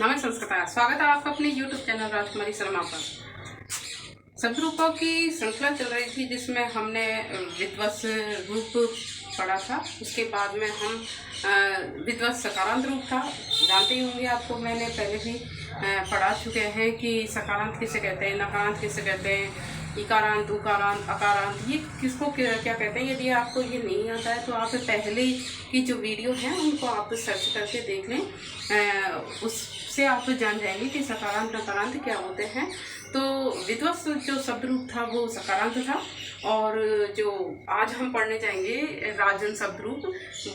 नमस्कार, स्वागत है आपका अपने YouTube चैनल राजकुमारी शर्मा पर। शब्दरूपों की श्रृंखला चल रही थी जिसमें हमने विध्वस्त रूप पढ़ा था। उसके बाद में हम विध्वस्त सकारांत रूप था, जानते ही होंगे आपको, मैंने पहले भी पढ़ा चुके हैं कि सकारांत किसे कहते हैं, नकारांत किसे कहते हैं, इकारांत, उकारांत, अकारांत, ये किसको क्या कहते हैं। यदि आपको ये नहीं आता है तो आप पहले की जो वीडियो है उनको आप सर्च करके देख लें, उससे आप जान जाएंगे कि सकारांत नकारांत क्या होते हैं। तो विध्वस्त जो शब्द रूप था वो सकारांत था, और जो आज हम पढ़ने जाएंगे राजन शब्द रूप,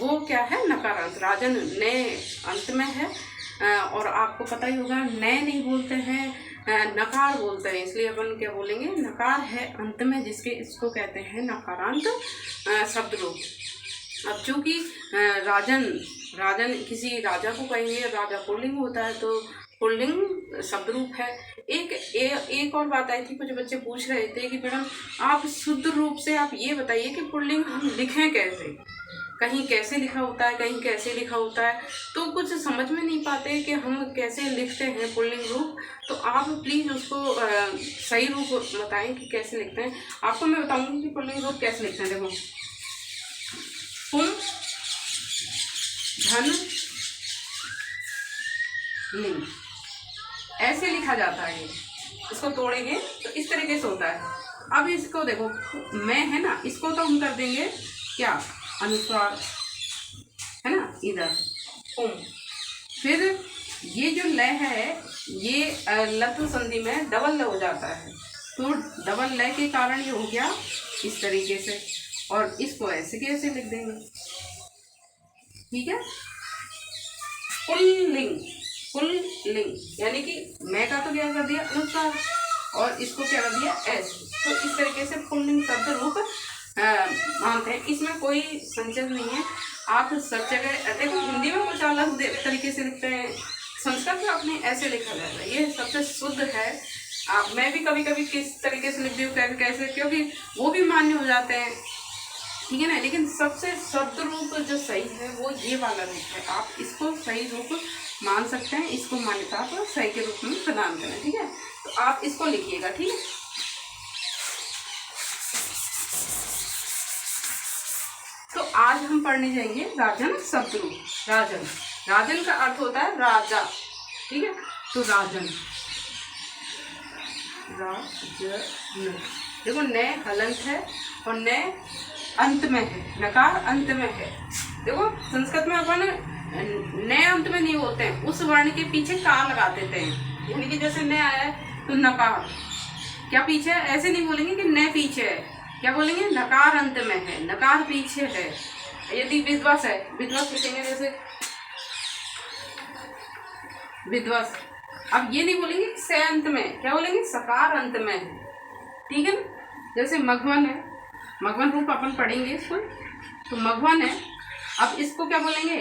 वो क्या है, नकारांत। राजन नए अंत में है, और आपको पता ही होगा नए नहीं बोलते हैं, नकार बोलते हैं, इसलिए अपन क्या बोलेंगे, नकार है अंत में, जिसके इसको कहते हैं नकारांत शब्द रूप। अब चूंकि राजन किसी राजा को कहेंगे, राजा पुल्लिंग होता है तो पुल्लिंग शब्द रूप है। एक और बात आई थी, कुछ बच्चे पूछ रहे थे कि मैडम आप शुद्ध रूप से आप ये बताइए कि पुल्लिंग हम लिखें कैसे, कहीं कैसे लिखा होता है, कहीं कैसे लिखा होता है, तो कुछ समझ में नहीं पाते कि हम कैसे लिखते हैं पुल्लिंग रूप। तो आप प्लीज़ उसको सही रूप बताएं कि कैसे लिखते हैं। आपको मैं बताऊंगी कि पुल्लिंग रूप कैसे लिखते हैं। देखो, पुम, धन, लिंग, ऐसे लिखा जाता है। इसको तोड़ेंगे तो इस तरीके से होता है। अब इसको देखो, मैं है ना, इसको तो हम कर देंगे क्या, अनुस्वार है ना, इधर पुम। फिर ये जो ल है ये लत संधि में डबल ल हो जाता है, तो डबल ल के कारण ये हो गया इस तरीके से, और इसको ऐसे कैसे लिख देंगे, ठीक है। पुल्लिंग, पुल्लिंग यानी कि मैं का तो क्या कर दिया अनुस्वार, और इसको क्या कर दिया ऐसे, तो इस तरीके से पुल्लिंग शब्द रूप मानते हैं। इसमें कोई संचय नहीं है। आप सब जगह देखो, हिंदी में कुछ अलग तरीके से लिखते हैं, संस्कृत में अपने ऐसे लिखा जाता है, ये सबसे शुद्ध है। मैं भी कभी कभी किस तरीके से लिखती हूँ कैसे, क्योंकि वो भी मान्य हो जाते हैं, ठीक है ना। लेकिन सबसे शब्द रूप जो सही है वो ये वाला रूप है। आप इसको सही रूप मान सकते हैं, इसको मान्यता आप सही के रूप में प्रदान करें, ठीक है। तो आप इसको लिखिएगा, ठीक है। तो आज हम पढ़ने जाएंगे राजन शब्द रूप। राजन का अर्थ होता है राजा, ठीक है। तो राजन देखो, नए हलंत है और नए अंत में है, नकार अंत में है। देखो संस्कृत में अपन नए अंत में नहीं बोलते हैं, उस वर्ण के पीछे का लगा देते हैं, यानी कि जैसे नए आया है तो नकार क्या पीछे है, ऐसे नहीं बोलेंगे कि नए पीछे है, क्या बोलेंगे, नकार अंत में है, नकार पीछे है। यदि विध्वस्त है, विध्वस्त लिखेंगे जैसे विध्वस्त, अब ये नहीं बोलेंगे से अंत में, क्या बोलेंगे, सकार अंत में है, ठीक है ना। जैसे मघवन है, मघवन रूप अपन पढ़ेंगे इसको, तो मघवन है। अब इसको क्या बोलेंगे,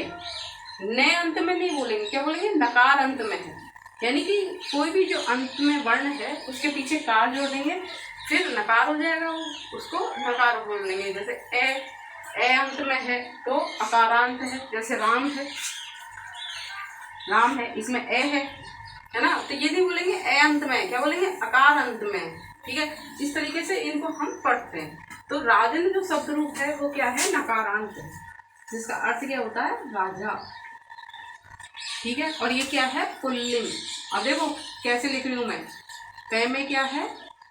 नए अंत में नहीं बोलेंगे, क्या बोलेंगे, नकार अंत में है, यानी कि कोई भी जो अंत में वर्ण है उसके पीछे कार जोड़ देंगे, फिर नकार हो जाएगा, उसको नकार बोल देंगे। जैसे ए अंत में है तो अकारांत है, जैसे राम है, इसमें है ना, तो ये नहीं बोलेंगे ए अंत में, क्या बोलेंगे, अकार अंत में, ठीक है। इस तरीके से इनको हम पढ़ते हैं। तो राजन जो शब्द रूप है वो क्या है, नकारांत है, जिसका अर्थ क्या होता है, राजा, ठीक है। और ये क्या है, पुल्लिंग। अब देखो कैसे लिख रही हूँ मैं, प में क्या है,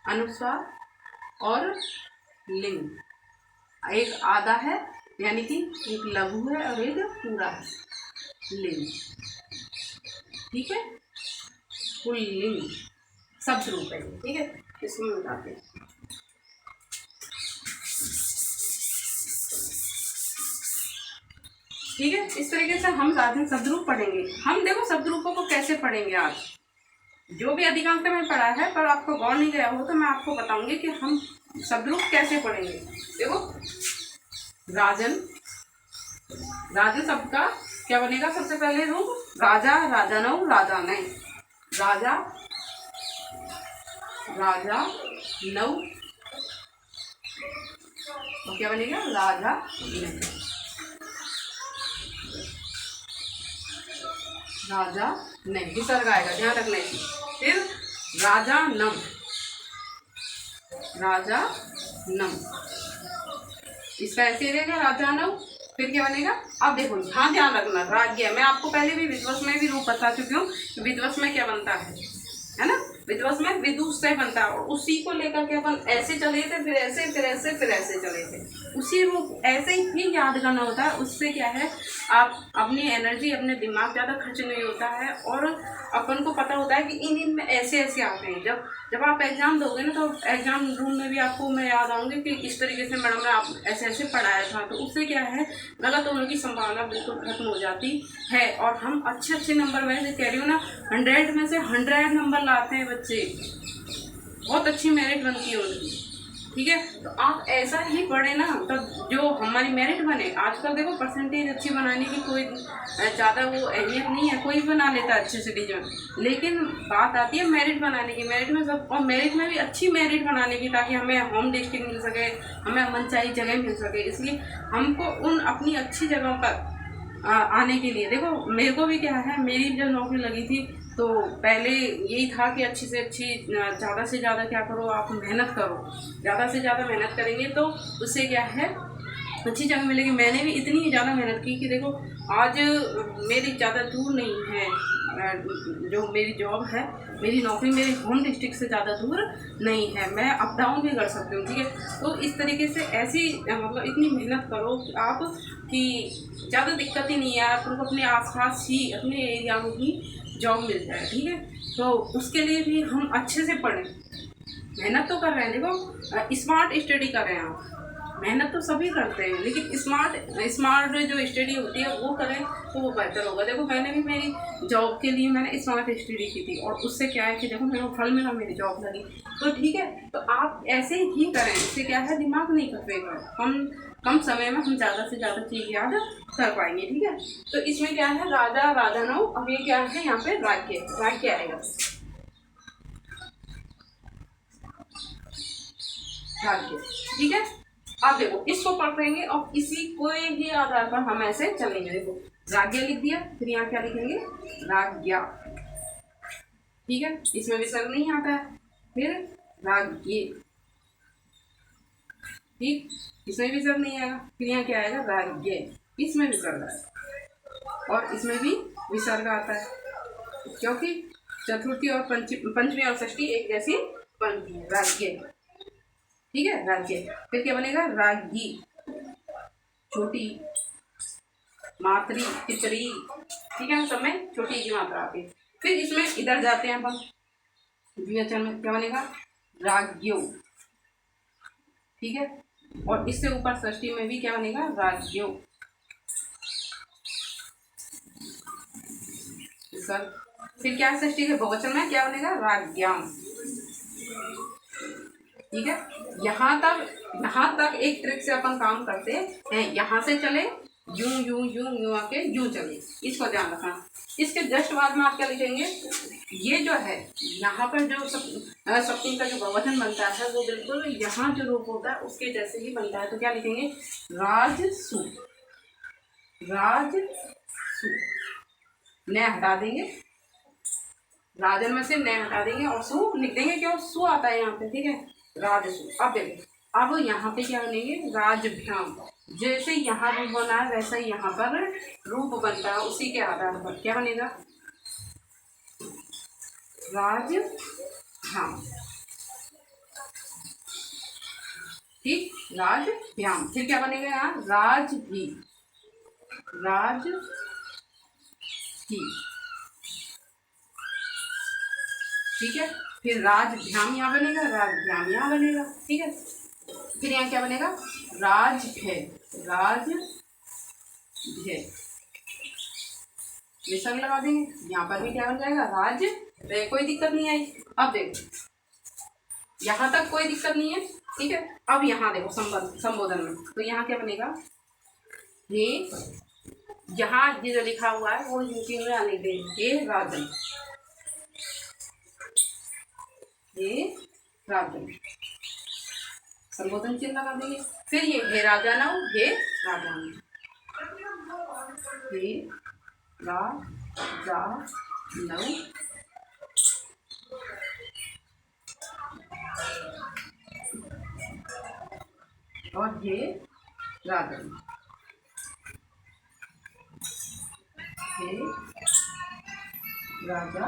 अनुस्वार और लिंग, एक आधा है, यानी कि एक लघु है और एक पूरा है, लिंग, ठीक है। पुल्लिंग शब्द रूप है, ठीक है। इसमें बताते हैं, ठीक है। इस तरीके से हम राजन शब्द रूप पढ़ेंगे। हम देखो शब्द रूपों को कैसे पढ़ेंगे, आज जो भी अधिकांश में पढ़ा है, पर आपको गौर नहीं गया हो तो मैं आपको बताऊंगी कि हम शब्द रूप कैसे पढ़ेंगे। देखो राजन शब्द का क्या बनेगा, सबसे पहले रूप राजा, राजानौ, राजाने, राजा, नौ, तो क्या बनेगा, राजा। राजा नहीं, विसर्ग आएगा, ध्यान रखना इसमें। फिर राजा नम, राजा नम, इसका ऐसे रहेगा राजा नम। फिर क्या बनेगा, अब देखो हाँ ध्यान रखना, राज्ञ। मैं आपको पहले भी विध्वस में भी रूप बता चुकी हूँ, विध्वस में क्या बनता है ना, विध्वस में विदुष से बनता है, और उसी को लेकर के अपन ऐसे चले थे, फिर ऐसे, फिर ऐसे, फिर ऐसे चले थे। उसी रूप ऐसे ही याद करना होता है। उससे क्या है, आप अपनी एनर्जी, अपने दिमाग ज़्यादा खर्च नहीं होता है, और अपन को पता होता है कि इन में ऐसे ऐसे आते हैं। जब जब आप एग्ज़ाम दोगे ना, तो एग्ज़ाम रूम में भी आपको मैं याद आऊँगी कि इस तरीके से मैडम ने आप ऐसे ऐसे पढ़ाया था। तो उससे क्या है, गलत होने की संभावना बिल्कुल खत्म हो जाती है, और हम अच्छे अच्छे नंबर, मैं कह रही हूँ ना, 100 में से 100 नंबर लाते हैं बच्चे, बहुत अच्छी मेरिट बनती है उनकी। ठीक है, तो आप ऐसा ही पढ़े ना, तो जो हमारी मेरिट बने। आजकल देखो परसेंटेज अच्छी बनाने की कोई ज़्यादा वो अहमियत नहीं है, कोई बना लेता है अच्छे से डिवीजन, लेकिन बात आती है मेरिट बनाने की। मेरिट में सब, और मेरिट में भी अच्छी मेरिट बनाने की, ताकि हमें होम डिस्ट्रिक्ट मिल सके, हमें मनचाही जगह मिल सके। इसलिए हमको उन अपनी अच्छी जगहों पर आने के लिए, देखो मेरे को भी क्या है, मेरी जब नौकरी लगी थी तो पहले यही था कि अच्छी से अच्छी, ज़्यादा से ज़्यादा क्या करो, आप मेहनत करो। ज़्यादा से ज़्यादा मेहनत करेंगे तो उससे क्या है, अच्छी जगह मिलेगी। मैंने भी इतनी ज़्यादा मेहनत की कि देखो आज मेरी ज़्यादा दूर नहीं है, जो मेरी जॉब है, मेरी नौकरी मेरे होम डिस्ट्रिक्ट से ज़्यादा दूर नहीं है, मैं अप डाउन भी कर सकती हूँ। ठीक है, तो इस तरीके से ऐसी मतलब इतनी मेहनत करो कि आप कि ज़्यादा दिक्कत ही नहीं है, आपको अपने आसपास ही, अपने एरिया में ही जॉब मिल जाए। ठीक है, तो उसके लिए भी हम अच्छे से पढ़ें, मेहनत तो कर रहे हैं। देखो स्मार्ट स्टडी कर रहे हैं आप, मेहनत तो सभी करते हैं, लेकिन स्मार्ट जो स्टडी होती है वो करें तो वो बेहतर होगा। देखो मैंने भी मेरी जॉब के लिए मैंने स्मार्ट स्टडी की थी, और उससे क्या है कि देखो मेरे को फल मिला, मेरी जॉब लगी। तो ठीक है, तो आप ऐसे ही करें, इससे क्या है, दिमाग नहीं खपेगा, हम कम समय में हम ज़्यादा से ज़्यादा चीज़ याद कर पाएंगे। ठीक है, तो इसमें क्या है, राजा राजा नौ, अब ये क्या है, यहाँ पे राज्य, राज्य आएगा, राज्य। ठीक है, अब देखो इसको पढ़ेंगे, और इसी को ही आधार पर हम ऐसे चलेंगे। देखो राज्य लिख दिया, फिर यहाँ क्या लिखेंगे, राज्ञा। ठीक है, इसमें विसर्ग नहीं आता है। फिर राज्य, ठीक, इसमें विसर्ग नहीं आएगा। फिर यहाँ क्या आएगा, राज्य, इसमें विसर्ग आएगा, और इसमें भी विसर्ग आता है, क्योंकि चतुर्थी और पंचमी और षष्ठी एक जैसी बनती है, राज्य। ठीक है, राज्य। फिर क्या बनेगा, राज्ञी, छोटी मातरी, पितरी। ठीक है, सब में छोटी की मात्रा आती है। फिर इसमें इधर जाते हैं अपन, द्विवचन में क्या बनेगा, राज्यो। ठीक है, और इससे ऊपर षष्ठी में भी क्या बनेगा, राज्यो। सर फिर क्या षष्ठी के बहुवचन में क्या बनेगा, राज्ञाम। ठीक है, यहाँ तक एक ट्रिक से अपन काम करते हैं। यहाँ से चले, यूं यूं यूं यूं आके यूं चले, इसको ध्यान रखना। इसके जस्ट बाद में आप क्या लिखेंगे, ये जो है यहाँ पर जो सप्तमी का जो बहुवचन बनता है वो बिल्कुल यहाँ जो रूप होता है उसके जैसे ही बनता है। तो क्या लिखेंगे, राजसु, राजसु, न हटा देंगे, राजन में से न हटा देंगे, और सु लिख देंगे, क्यों, सु आता है यहाँ पे। ठीक है, राजसु। अब देखो, अब यहाँ पे क्या बनेंगे, राजभ्याम। जैसे यहाँ रूप बना है वैसा ही यहाँ पर रूप बनता है, उसी के आधार पर क्या बनेगा, राजभ्याम। ठीक, राजभ्याम। फिर क्या बनेगा यहाँ, राजभी, राजभी। ठीक है, फिर राजभ्याम यहाँ बनेगा, राजभ्याम यहाँ बनेगा। ठीक है, फिर यहाँ क्या बनेगा, राजभय, राजभय, विसर्ग लगा देंगे, यहाँ पर भी क्या बन जाएगा, राज। कोई दिक्कत नहीं आई। अब देखो यहाँ तक कोई दिक्कत नहीं है। ठीक है, अब यहाँ देखो संबोधन में, तो यहाँ क्या बनेगा, ये यहाँ ये जो लिखा हुआ है वो हिंदी में आने देंगे, ये राजन, ये राजन, संबोधन चिन्ह लगा देंगे। फिर ये हे राजा ना, हे राजा, हे राजा, जा लव और ये राजन, ये राजा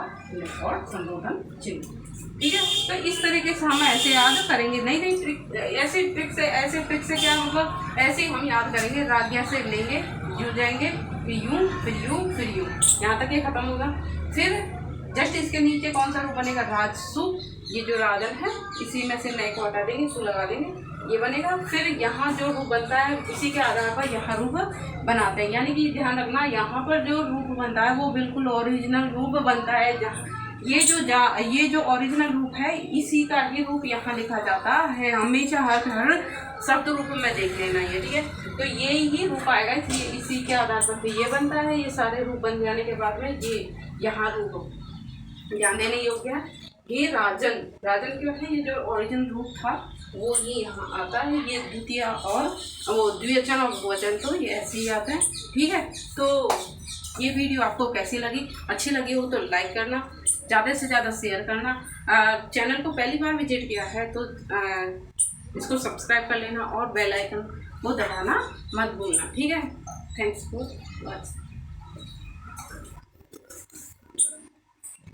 और संबोधन चिन्ह। ठीक है, तो इस तरीके से हम ऐसे याद करेंगे। नई नई ट्रिक, ऐसे ट्रिक से क्या मतलब ऐसे ही हम याद करेंगे। राज्ञा से लेंगे, यूं जाएंगे, फिर यूं, फिर यूं, फिर यूं, यहाँ तक ये खत्म होगा। फिर जस्ट इसके नीचे कौन सा रूप बनेगा? राजसु, ये जो राजन है इसी में से नए को हटा देंगे, सु लगा देंगे, ये बनेगा। फिर यहाँ जो रूप बनता है इसी के आधार पर यहाँ रूप बनाते हैं। यानी कि ध्यान रखना, यहाँ पर जो रूप बनता है वो बिल्कुल ओरिजिनल रूप बनता है। ये जो ओरिजिनल रूप है इसी का ही रूप यहाँ लिखा जाता है हमेशा। हर शब्द रूप में देख लेना ये, ठीक है। तो ये ही रूप आएगा, इसलिए इसी के आधार पर ये बनता है। ये सारे रूप बन जाने के बाद में ये यहाँ रूप ध्यान देने योग्य है। ये राजन क्या है? ये जो ओरिजिनल रूप था वो ये यहाँ आता है। ये द्वितीय और वो द्विवचन और बहुवचन तो ये ऐसे ही आता है, ठीक है। तो ये वीडियो आपको कैसी लगी? अच्छी लगी हो तो लाइक करना, ज़्यादा से ज़्यादा शेयर करना। चैनल को पहली बार विजिट किया है तो इसको सब्सक्राइब कर लेना और बेल आइकन वो दबाना मत भूलना, ठीक है। Thanks for watching.